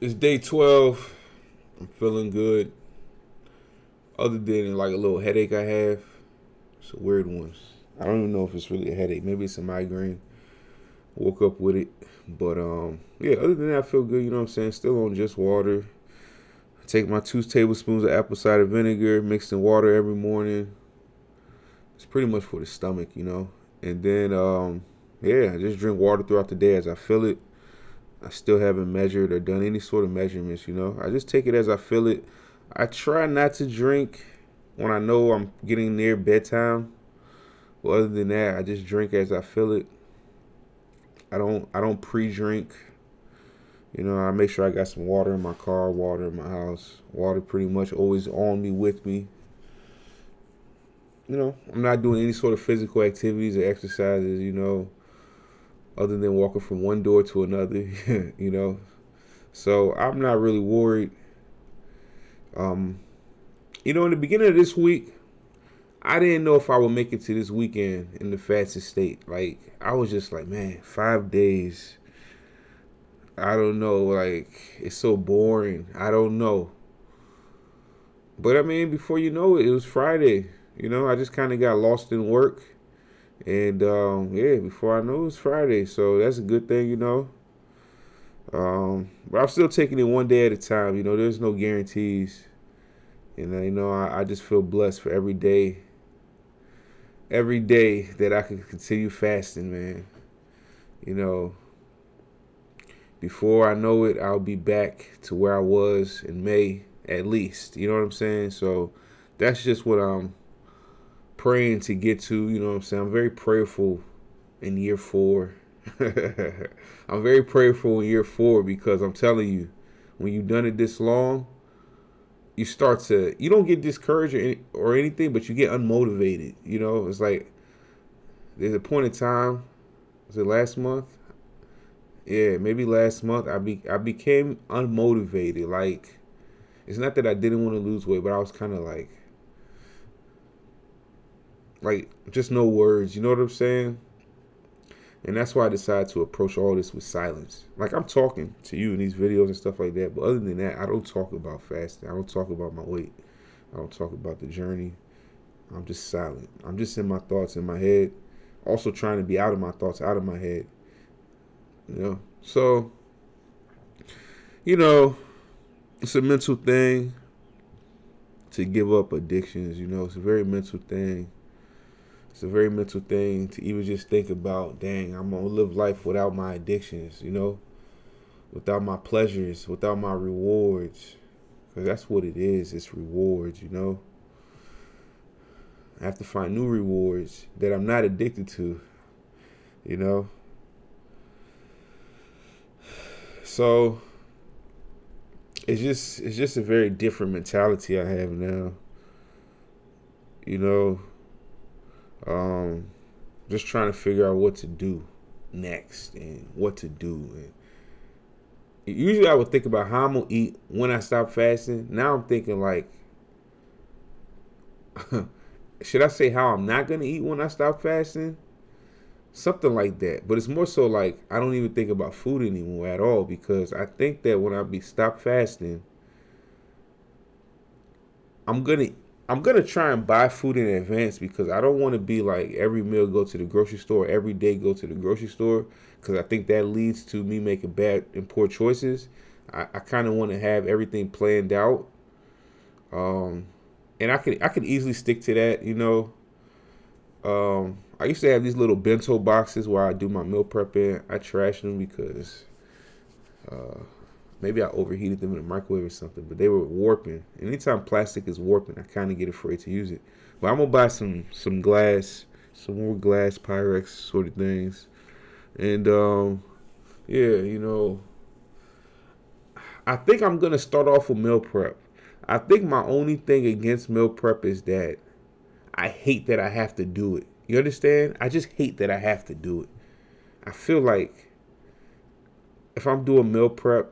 It's day 12. I'm feeling good. Other than like a little headache I have. It's a weird one. I don't even know if it's really a headache. Maybe it's a migraine. Woke up with it. But yeah, other than that I feel good, you know what I'm saying? Still on just water. I take my 2 tablespoons of apple cider vinegar mixed in water every morning. It's pretty much for the stomach, you know. And then yeah, I just drink water throughout the day as I feel it. I still haven't measured or done any sort of measurements, you know. I just take it as I feel it. I try not to drink when I know I'm getting near bedtime. But other than that, I just drink as I feel it. I don't pre-drink. You know, I make sure I got some water in my car, water in my house. Water pretty much always on me, with me. You know, I'm not doing any sort of physical activities or exercises, you know, other than walking from one door to another, you know. So I'm not really worried. Um, you know, in the beginning of this week, I didn't know if I would make it to this weekend in the fasted state. Like, I was just like, man, 5 days. I don't know. Like, it's so boring. I don't know. But I mean, before you know it, it was Friday. You know, I just kind of got lost in work. And yeah, before I know it was Friday. So that's a good thing, you know. But I'm still taking it one day at a time. You know, there's no guarantees. And, you know, I just feel blessed for every day that I can continue fasting, man. You know, before I know it, I'll be back to where I was in May at least. You know what I'm saying? So that's just what I'm praying to get to. You know what I'm saying? I'm very prayerful in year 4. I'm very prayerful in year 4 because I'm telling you, when you've done it this long, you don't get discouraged or anything, but you get unmotivated. You know, it's like there's a point in time. Was it last month? Yeah, maybe last month. I became unmotivated. Like, it's not that I didn't want to lose weight, but I was kind of like just no words. You know what I'm saying? And that's why I decided to approach all this with silence. Like, I'm talking to you in these videos and stuff like that, but other than that, I don't talk about fasting. I don't talk about my weight. I don't talk about the journey. I'm just silent. I'm just in my thoughts in my head. Also trying to be out of my thoughts, out of my head. You know? So, you know, it's a mental thing to give up addictions. You know, it's a very mental thing. It's a very mental thing to even just think about, dang, I'm going to live life without my addictions, you know, without my pleasures, without my rewards. Because that's what it is. It's rewards, you know. I have to find new rewards that I'm not addicted to, you know. So it's just a very different mentality I have now, you know. Um, just trying to figure out what to do next and what to do. And usually I would think about how I'm gonna eat when I stop fasting. Now I'm thinking like, should I say how I'm not gonna eat when I stop fasting? Something like that. But it's more so like I don't even think about food anymore at all because I think that when I be stop fasting, I'm gonna I'm gonna try and buy food in advance because I don't want to be like every meal go to the grocery store, every day go to the grocery store because I think that leads to me making bad and poor choices. I kind of want to have everything planned out, um, and I could easily stick to that. You know, I used to have these little bento boxes where I do my meal prep in. I trash them because uh, maybe I overheated them in the microwave or something, but they were warping. Anytime plastic is warping, I kind of get afraid to use it. But I'm gonna buy some glass, some more glass Pyrex sort of things, and yeah, you know, I think I'm gonna start off with meal prep. I think my only thing against meal prep is that I hate that I have to do it. You understand? I just hate that I have to do it. I feel like if I'm doing meal prep,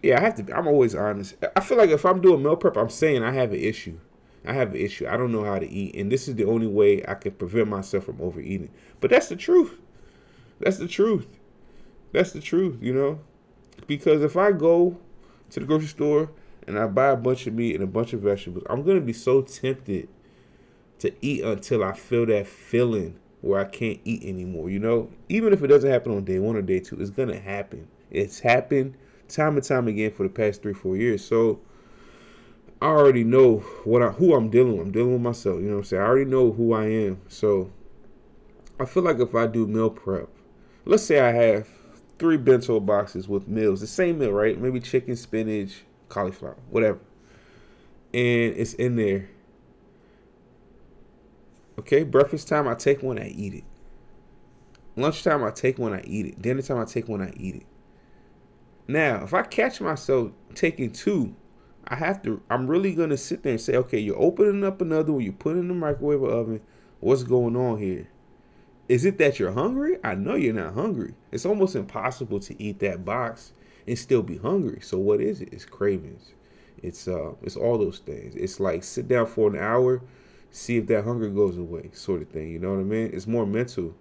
yeah, I have to. I'm always honest. I feel like if I'm doing meal prep, I'm saying I have an issue. I have an issue. I don't know how to eat, and this is the only way I can prevent myself from overeating. But that's the truth. That's the truth. That's the truth, you know? Because if I go to the grocery store and I buy a bunch of meat and a bunch of vegetables, I'm going to be so tempted to eat until I feel that feeling where I can't eat anymore, you know? Even if it doesn't happen on day one or day two, it's going to happen. It's happened time and time again for the past 3-4 years. So I already know who I'm dealing with. I'm dealing with myself, you know what I'm saying? I already know who I am. So I feel like if I do meal prep, let's say I have 3 bento boxes with meals, the same meal, right? Maybe chicken, spinach, cauliflower, whatever. And it's in there. Okay, breakfast time, I take one, I eat it. Lunchtime, I take one, I eat it. Dinner time, I take one, I eat it. Now, if I catch myself taking 2, I'm really going to sit there and say, okay, you're opening up another one, you're putting it in the microwave or oven. What's going on here? Is it that you're hungry? I know you're not hungry. It's almost impossible to eat that box and still be hungry. So what is it? It's cravings. It's all those things. It's like sit down for an hour, see if that hunger goes away, sort of thing. You know what I mean? It's more mental.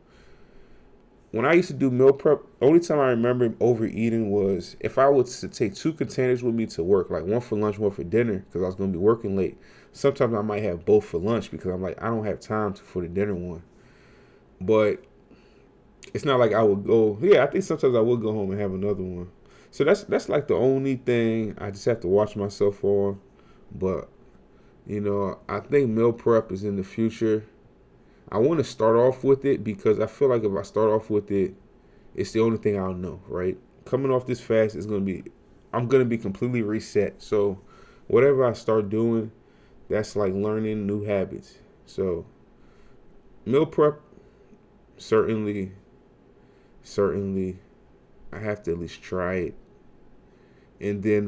When I used to do meal prep, only time I remember overeating was if I was to take 2 containers with me to work, like one for lunch, one for dinner, because I was going to be working late. Sometimes I might have both for lunch because I'm like, I don't have time for the dinner one. But it's not like I would go. Yeah, I think sometimes I would go home and have another one. So that's like the only thing I just have to watch myself on. But you know, I think meal prep is in the future. I want to start off with it because I feel like if I start off with it, it's the only thing I'll know, right? Coming off this fast is I'm gonna be completely reset. So whatever I start doing, that's like learning new habits. So meal prep, certainly, I have to at least try it. And then,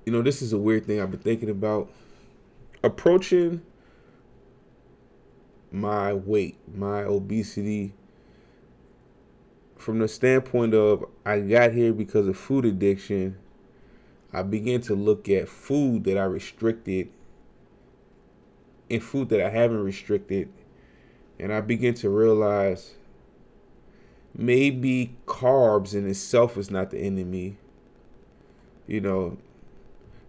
you know, this is a weird thing I've been thinking about. Approaching my weight, my obesity, from the standpoint of I got here because of food addiction, I began to look at food that I restricted and food that I haven't restricted. And I begin to realize maybe carbs in itself is not the enemy. You know,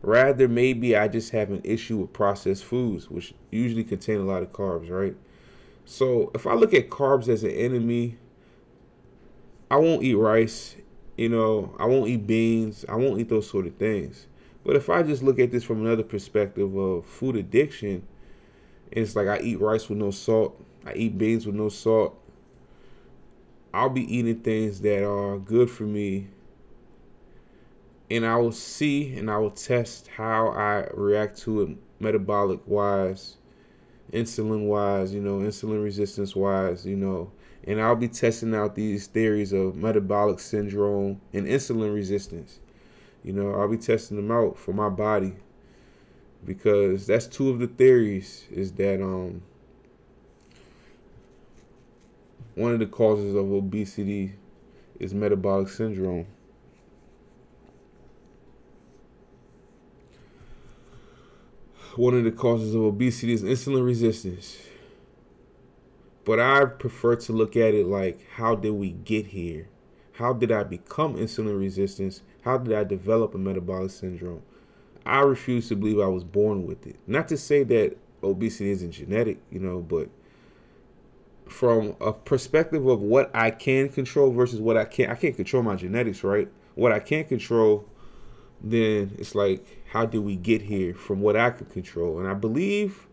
rather maybe I just have an issue with processed foods, which usually contain a lot of carbs, right? So if I look at carbs as an enemy, I won't eat rice, you know, I won't eat beans, I won't eat those sort of things. But if I just look at this from another perspective of food addiction, it's like I eat rice with no salt, I eat beans with no salt, I'll be eating things that are good for me, and I will see and I will test how I react to it metabolic wise, insulin wise, you know, insulin resistance wise, you know, and I'll be testing out these theories of metabolic syndrome and insulin resistance. You know, I'll be testing them out for my body because that's 2 of the theories is that one of the causes of obesity is metabolic syndrome. One of the causes of obesity is insulin resistance. But I prefer to look at it like, how did we get here? How did I become insulin resistant? How did I develop a metabolic syndrome? I refuse to believe I was born with it. Not to say that obesity isn't genetic, you know, but from a perspective of what I can control versus what I can't control my genetics, right? What I can't control, then it's like, how did we get here from what I could control? And I believe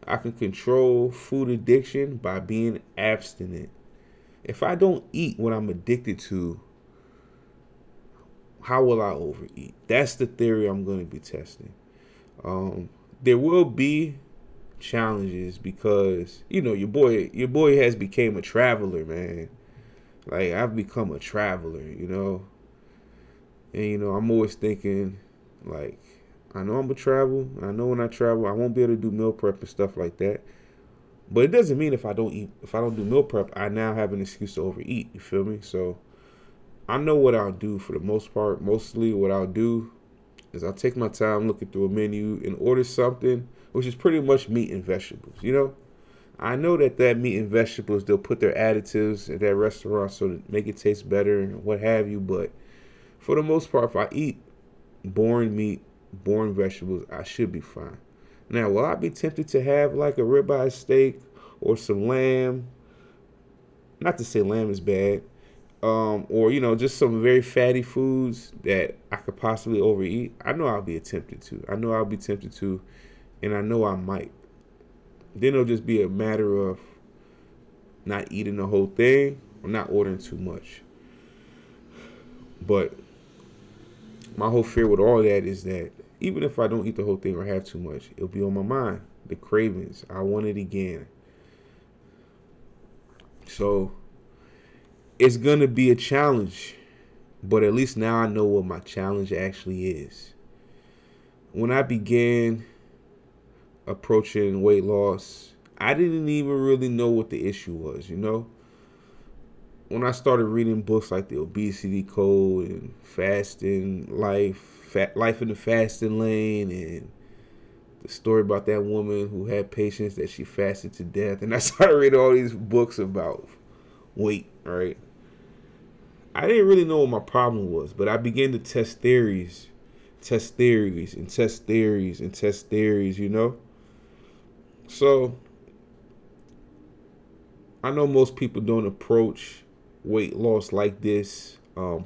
I can control food addiction by being abstinent. If I don't eat what I'm addicted to, how will I overeat? That's the theory I'm going to be testing. There will be challenges because, you know, your boy has became a traveler, man. Like, I've become a traveler, you know. And, you know, I'm always thinking, like, I know I'm going to travel. I know when I travel, I won't be able to do meal prep and stuff like that. But it doesn't mean if I don't do meal prep, I now have an excuse to overeat. You feel me? So I know what I'll do for the most part. Mostly what I'll do is I'll take my time looking through a menu and order something, which is pretty much meat and vegetables, you know? I know that meat and vegetables, they'll put their additives at that restaurant so to make it taste better and what have you. But for the most part, if I eat boring meat, boring vegetables, I should be fine. Now, will I be tempted to have like a ribeye steak or some lamb? Not to say lamb is bad, or just some very fatty foods that I could possibly overeat. I know I'll be tempted to. I know I'll be tempted to, and I know I might. Then it'll just be a matter of not eating the whole thing or not ordering too much. But my whole fear with all that is that even if I don't eat the whole thing or have too much, it'll be on my mind. The cravings. I want it again. So it's going to be a challenge. But at least now I know what my challenge actually is. When I began approaching weight loss, I didn't even really know what the issue was, When I started reading books like The Obesity Code and Fasting Life in the Fasting Lane, and the story about that woman who had patients that she fasted to death, and I started reading all these books about weight, right? I didn't really know what my problem was, but I began to test theories, So I know most people don't approach weight loss like this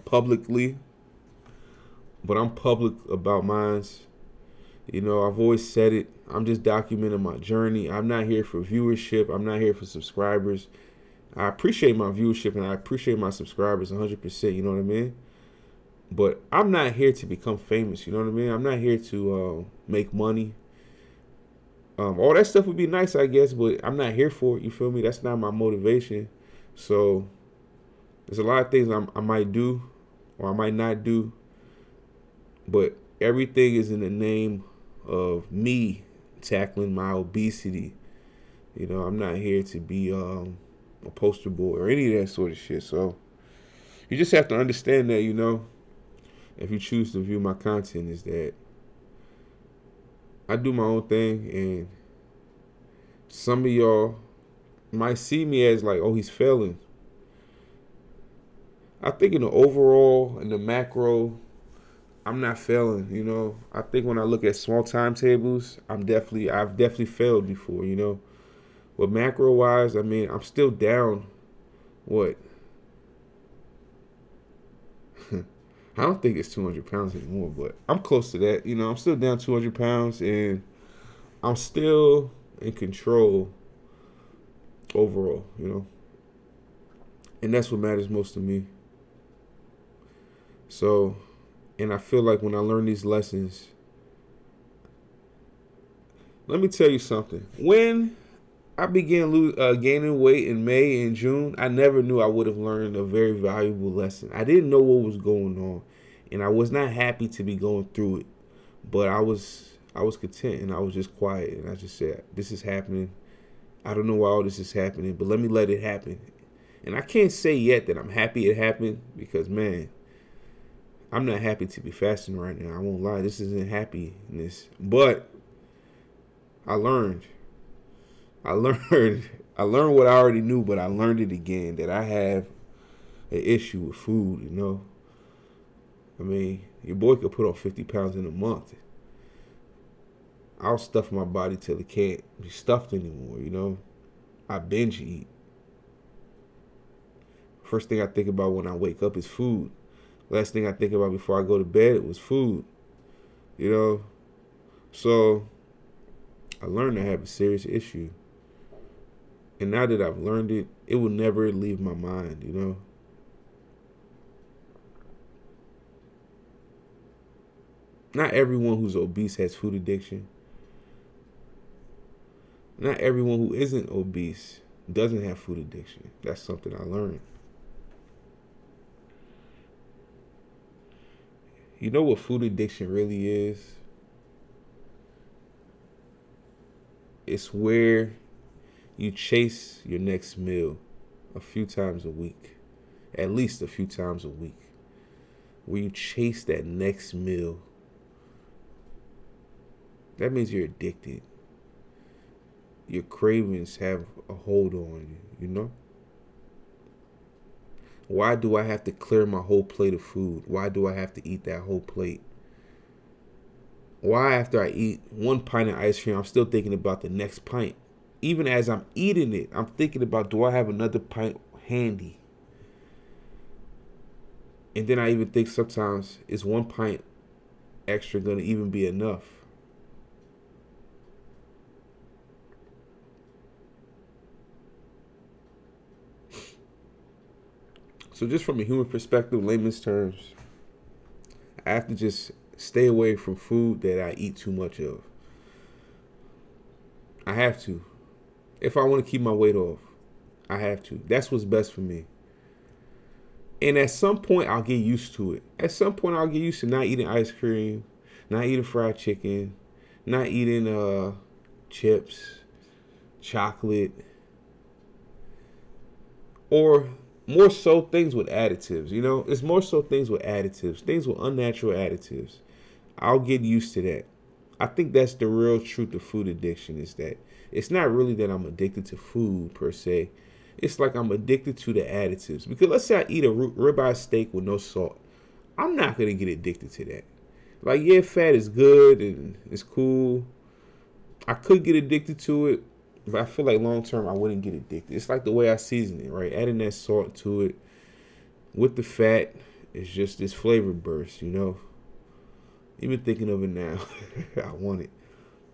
publicly, but I'm public about mine. I've always said it. I'm just documenting my journey. I'm not here for viewership. I'm not here for subscribers. I appreciate my viewership and I appreciate my subscribers 100%, you know what I mean? But I'm not here to become famous, you know what I mean? I'm not here to make money. All that stuff would be nice, I guess, but I'm not here for it, you feel me? That's not my motivation. So there's a lot of things I might do or I might not do, but everything is in the name of me tackling my obesity. I'm not here to be a poster boy or any of that sort of shit. So you just have to understand that, if you choose to view my content, is that I do my own thing, and some of y'all might see me as like, oh, he's failing. I think in the overall, in the macro, I'm not failing, I think when I look at small timetables, I've definitely failed before, But macro wise, I mean, I'm still down, what? I don't think it's 200 pounds anymore, but I'm close to that. I'm still down 200 pounds, and I'm still in control overall, And that's what matters most to me. So, and I feel like when I learn these lessons, let me tell you something. When I began gaining weight in May and June, I never knew I would have learned a very valuable lesson. I didn't know what was going on, and I was not happy to be going through it. But I was content, and I was just quiet, and I just said, this is happening. I don't know why all this is happening, but let me let it happen. And I can't say yet that I'm happy it happened because, man, I'm not happy to be fasting right now. I won't lie. This isn't happiness. But I learned. I learned what I already knew, but I learned it again, that I have an issue with food, I mean, your boy could put on 50 pounds in a month. I'll stuff my body till it can't be stuffed anymore, I binge eat. First thing I think about when I wake up is food. Last thing I think about before I go to bed was food, So I learned I have a serious issue. And now that I've learned it, it will never leave my mind, Not everyone who's obese has food addiction. Not everyone who isn't obese doesn't have food addiction. That's something I learned. You know what food addiction really is? It's where you chase your next meal a few times a week. At least a few times a week. Where you chase that next meal. That means you're addicted. your cravings have a hold on you, you know? Why do I have to clear my whole plate of food? Why do I have to eat that whole plate? Why, after I eat one pint of ice cream, I'm still thinking about the next pint? Even as I'm eating it, I'm thinking about, do I have another pint handy? And then I even think sometimes, is one pint extra going to even be enough? So just from a human perspective, layman's terms, I have to just stay away from food that I eat too much of. I have to. If I want to keep my weight off, I have to. That's what's best for me. And at some point, I'll get used to it. At some point, I'll get used to not eating ice cream, not eating fried chicken, not eating chips, chocolate, or more so things with additives. You know, it's more so things with additives, things with unnatural additives. I'll get used to that. I think that's the real truth of food addiction, is that it's not really that I'm addicted to food per se. It's like I'm addicted to the additives. Because let's say I eat a ribeye steak with no salt. I'm not going to get addicted to that. Like, yeah, fat is good and it's cool. I could get addicted to it, but I feel like long term I wouldn't get addicted. It's like the way I season it, right? Adding that salt to it with the fat is just this flavor burst, you know? Even thinking of it now, I want it.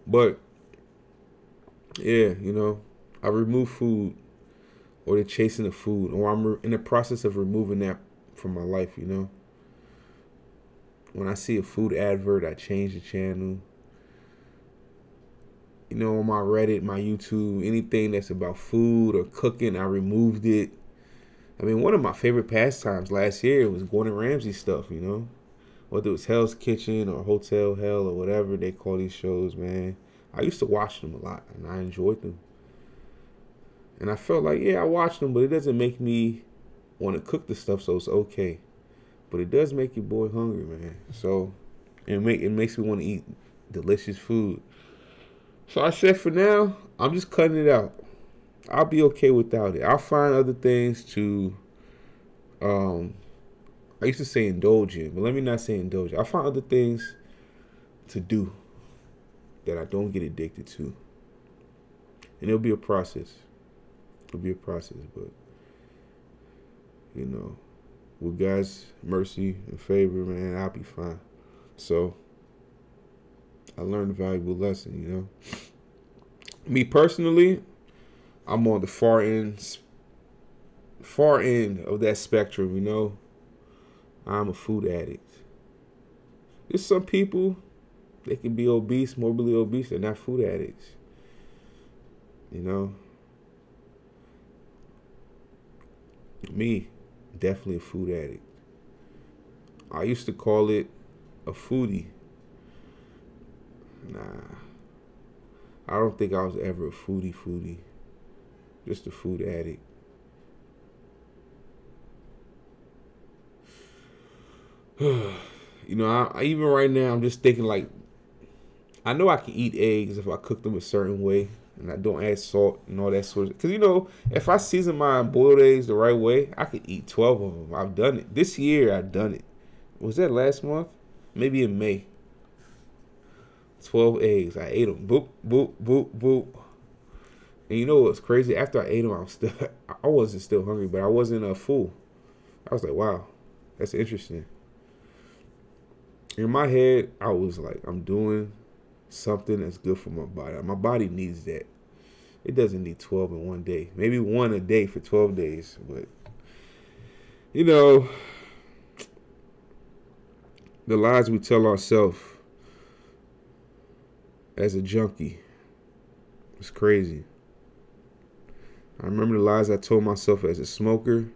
But, yeah, you know, I remove food, or the chasing of food, or I'm in the process of removing that from my life, you know? When I see a food advert, I change the channel. You know, on my Reddit, my YouTube, anything that's about food or cooking, I removed it. I mean, one of my favorite pastimes last year was Gordon Ramsay stuff, you know? Whether it was Hell's Kitchen or Hotel Hell or whatever they call these shows, man. I used to watch them a lot, and I enjoyed them. And I felt like, yeah, I watched them, but it doesn't make me want to cook the stuff, so it's okay. But it does make your boy hungry, man. So it makes me want to eat delicious food. So I said, for now, I'm just cutting it out. I'll be okay without it. I'll find other things to, I used to say indulge in, but let me not say indulge. I'll find other things to do that I don't get addicted to. And it'll be a process. It'll be a process, but, you know, with God's mercy and favor, man, I'll be fine. So I learned a valuable lesson, you know. Me personally, I'm on the far end of that spectrum, you know. I'm a food addict. There's some people, they can be obese, morbidly obese, they're not food addicts. You know. Me, definitely a food addict. I used to call it a foodie. Nah. I don't think I was ever a foodie. Just a food addict. You know, I even right now, I'm just thinking like, I know I can eat eggs if I cook them a certain way and I don't add salt and all that sort of. Because, you know, if I season my boiled eggs the right way, I could eat 12 of them. I've done it. This year, I've done it. Was that last month? Maybe in May. 12 eggs. I ate them. Boop, boop, boop, boop. And you know what's crazy? After I ate them, I wasn't still hungry, but I wasn't a fool. I was like, wow, that's interesting. In my head, I was like, I'm doing something that's good for my body. My body needs that. It doesn't need 12 in one day. Maybe one a day for 12 days. But, you know, the lies we tell ourselves as a junkie, it's crazy. I remember the lies I told myself as a smoker.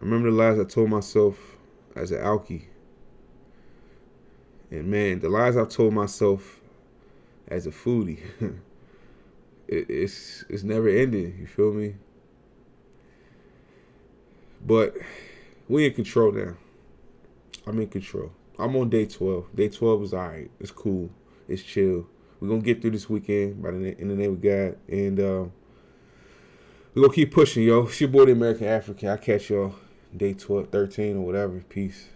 I remember the lies I told myself as an alkie. And man, the lies I've told myself as a foodie, it's never ending. You feel me? But we in control now. I'm in control. I'm on day 12. Day 12 is all right. It's cool. It's chill. We're going to get through this weekend in the name of God. And we're going to keep pushing, yo. It's your boy, the American African. I'll catch y'all day 12, 13 or whatever. Peace.